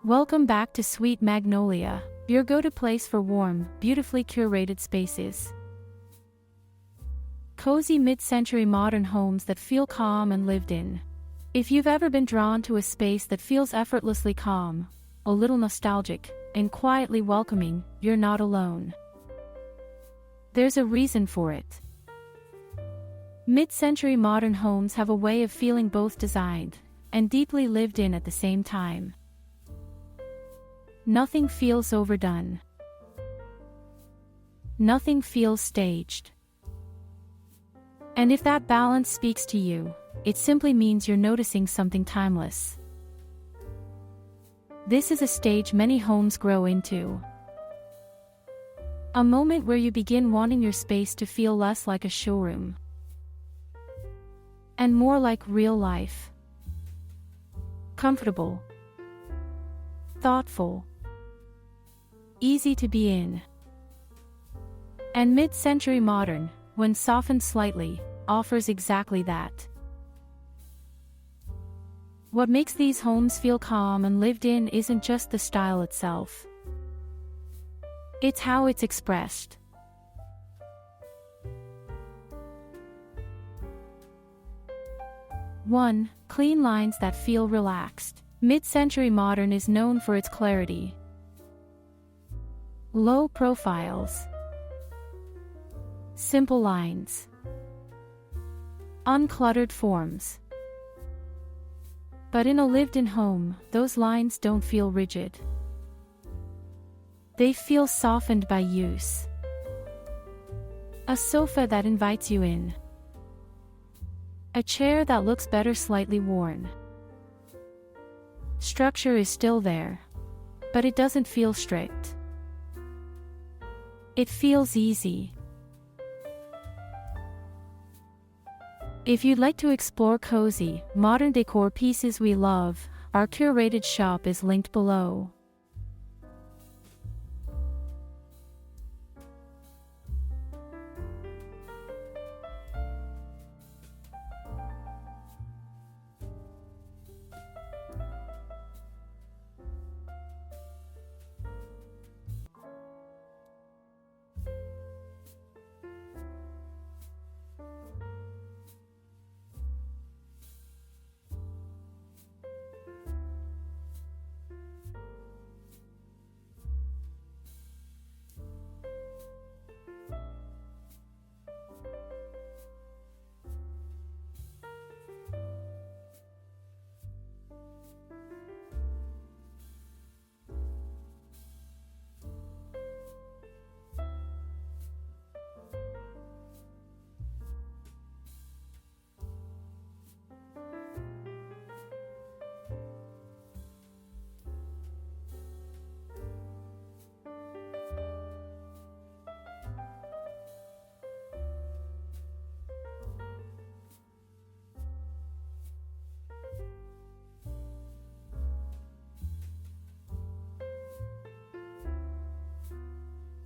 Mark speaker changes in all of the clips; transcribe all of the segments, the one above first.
Speaker 1: Welcome back to Sweet Magnoliaa, your go-to place for warm, beautifully curated spaces. Cozy mid-century modern homes that feel calm and lived in. If you've ever been drawn to a space that feels effortlessly calm, a little nostalgic, and quietly welcoming, you're not alone. There's a reason for it. Mid-century modern homes have a way of feeling both designed and deeply lived in at the same time. Nothing feels overdone. Nothing feels staged. And if that balance speaks to you, it simply means you're noticing something timeless. This is a stage many homes grow into. A moment where you begin wanting your space to feel less like a showroom and more like real life. Comfortable. Thoughtful. Easy to be in. And mid-century modern, when softened slightly, offers exactly that. What makes these homes feel calm and lived in isn't just the style itself. It's how it's expressed. One, clean lines that feel relaxed. Mid-century modern is known for its clarity. Low profiles. Simple lines. Uncluttered forms. But in a lived-in home, those lines don't feel rigid. They feel softened by use. A sofa that invites you in. A chair that looks better slightly worn. Structure is still there, but it doesn't feel strict. It feels easy. If you'd like to explore cozy, modern decor pieces we love, our curated shop is linked below.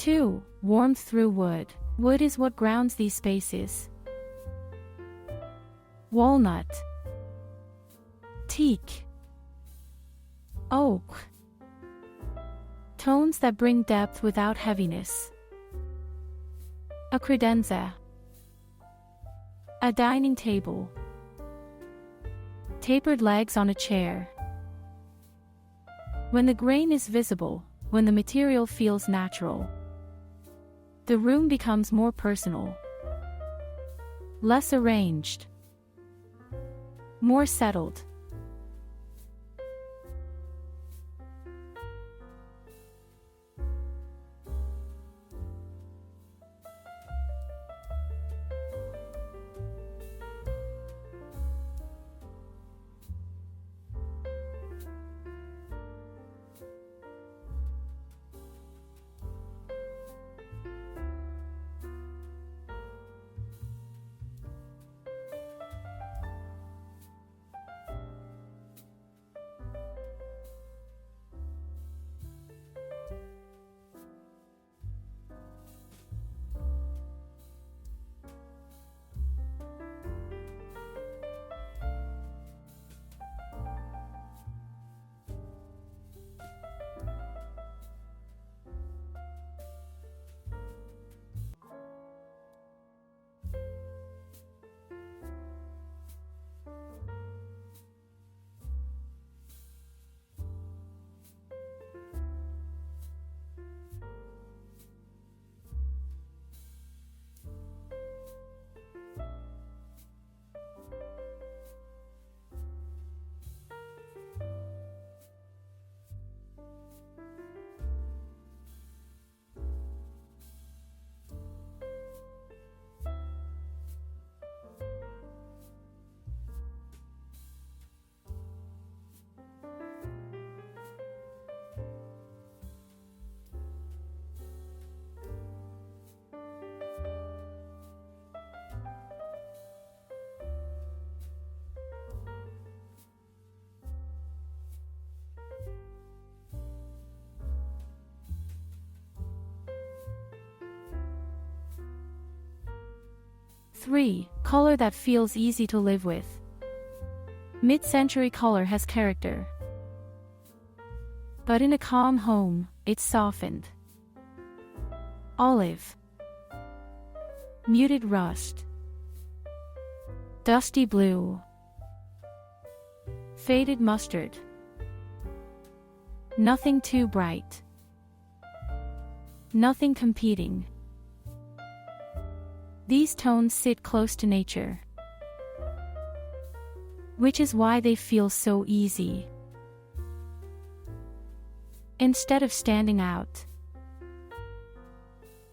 Speaker 1: Two, warmth through wood. Wood is what grounds these spaces. Walnut. Teak. Oak. Tones that bring depth without heaviness. A credenza. A dining table. Tapered legs on a chair. When the grain is visible, when the material feels natural, the room becomes more personal. Less arranged. More settled. 3. Color that feels easy to live with. Mid-century color has character. But in a calm home, it's softened. Olive. Muted rust. Dusty blue. Faded mustard. Nothing too bright. Nothing competing. These tones sit close to nature, which is why they feel so easy. Instead of standing out,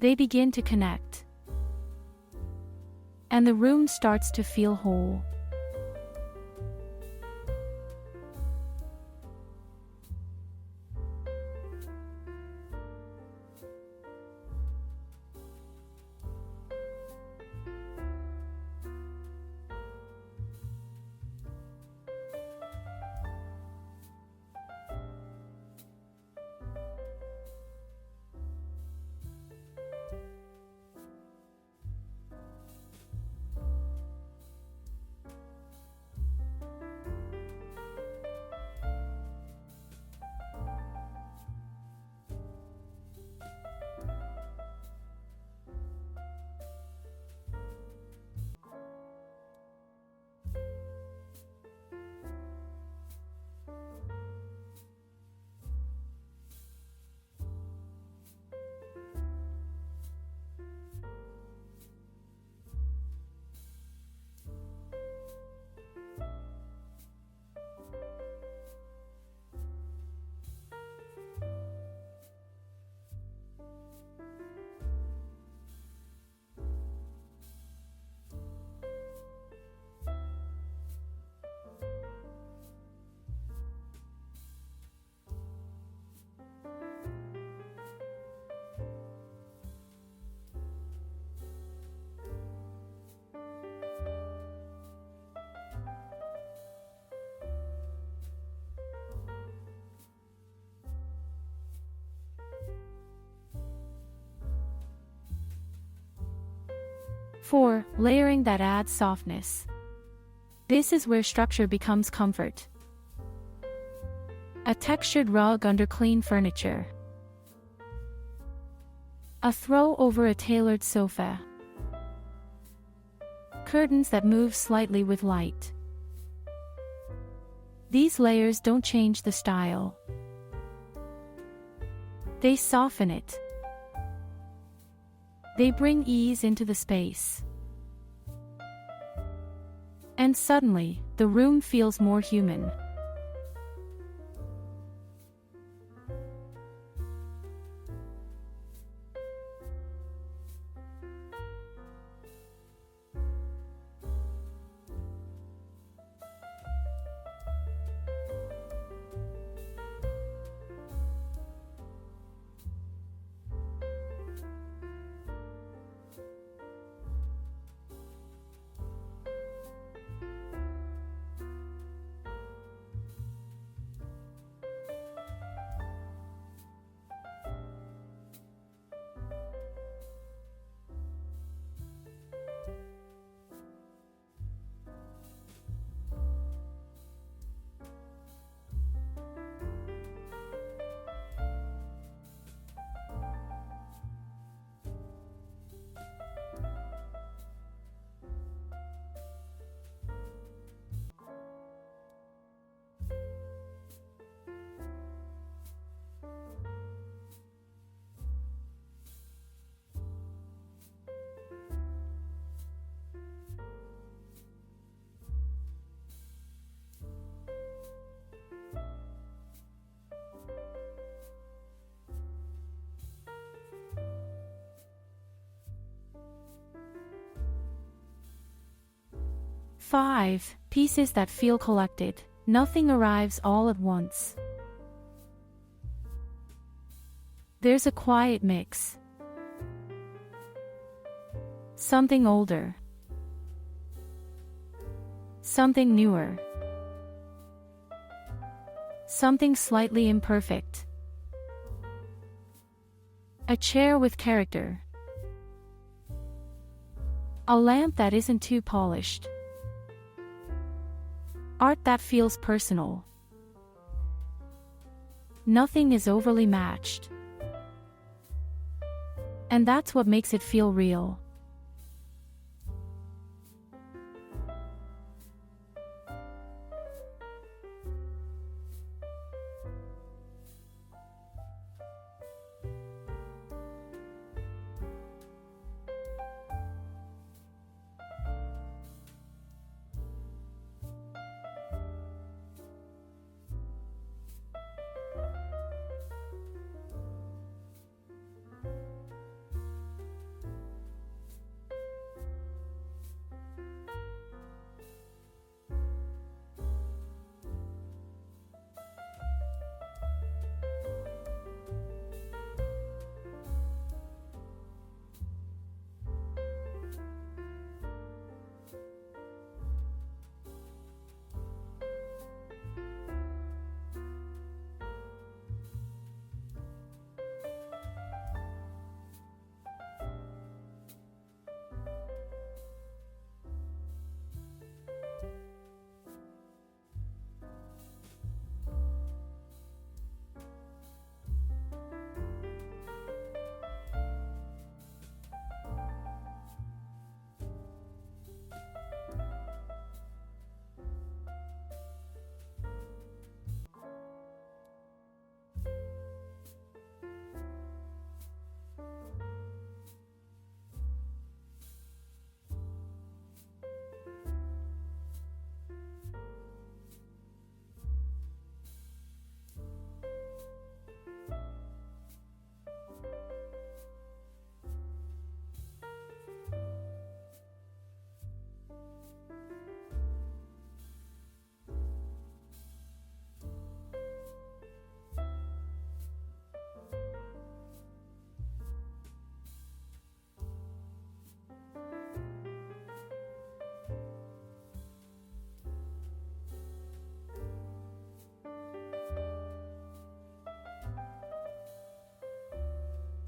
Speaker 1: they begin to connect, and the room starts to feel whole. Four. Layering that adds softness. This is where structure becomes comfort. A textured rug under clean furniture. A throw over a tailored sofa. Curtains that move slightly with light. These layers don't change the style. They soften it. They bring ease into the space. And suddenly, the room feels more human. Five. Pieces that feel collected. Nothing arrives all at once. There's a quiet mix. Something older. Something newer. Something slightly imperfect. A chair with character. A lamp that isn't too polished. Art that feels personal. Nothing is overly matched. And that's what makes it feel real.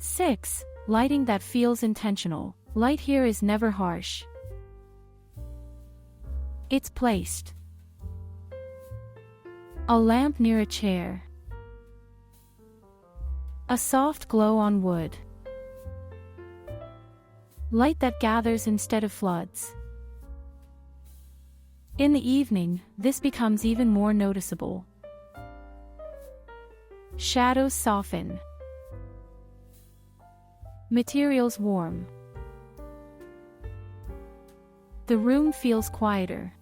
Speaker 1: Six. Lighting that feels intentional. Light here is never harsh. It's placed. A lamp near a chair. A soft glow on wood. Light that gathers instead of floods. In the evening, this becomes even more noticeable. Shadows soften. Materials warm. The room feels quieter.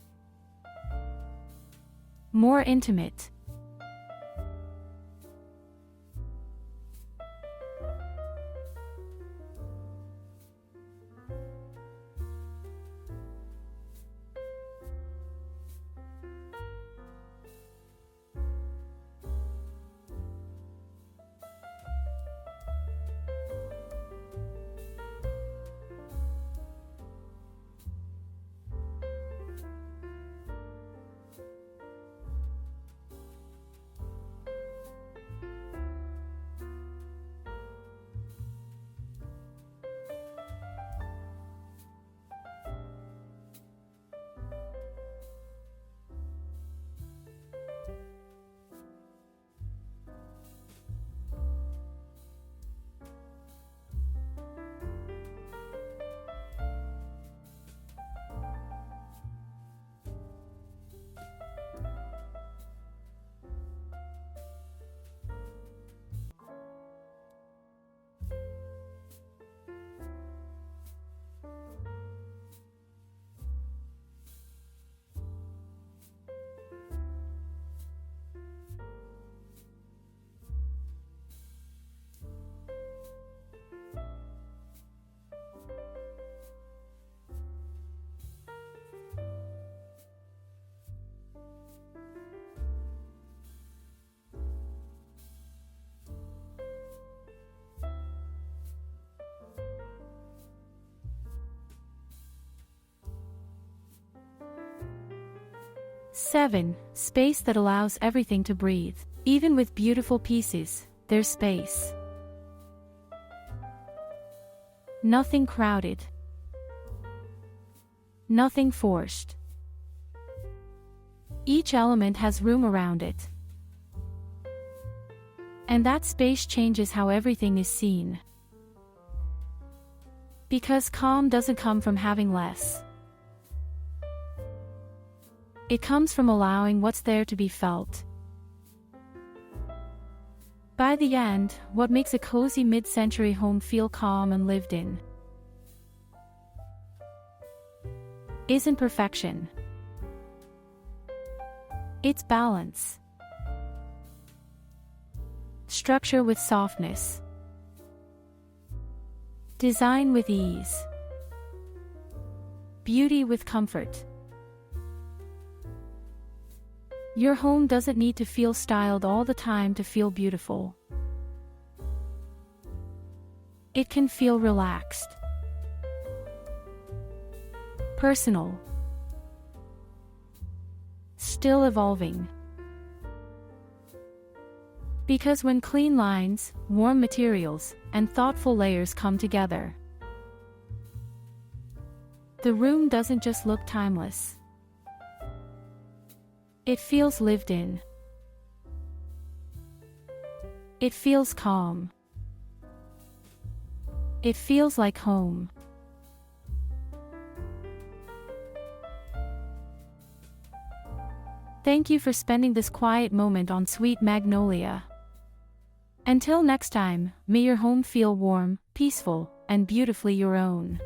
Speaker 1: More intimate. Seven. Space that allows everything to breathe. Even with beautiful pieces, there's space. Nothing crowded. Nothing forced. Each element has room around it. And that space changes how everything is seen. Because calm doesn't come from having less. It comes from allowing what's there to be felt. By the end, what makes a cozy mid-century home feel calm and lived in isn't perfection. It's balance. Structure with softness. Design with ease. Beauty with comfort. Your home doesn't need to feel styled all the time to feel beautiful. It can feel relaxed. Personal. Still evolving. Because when clean lines, warm materials, and thoughtful layers come together, the room doesn't just look timeless. It feels lived in. It feels calm. It feels like home. Thank you for spending this quiet moment on Sweet Magnoliaa. Until next time, may your home feel warm, peaceful, and beautifully your own.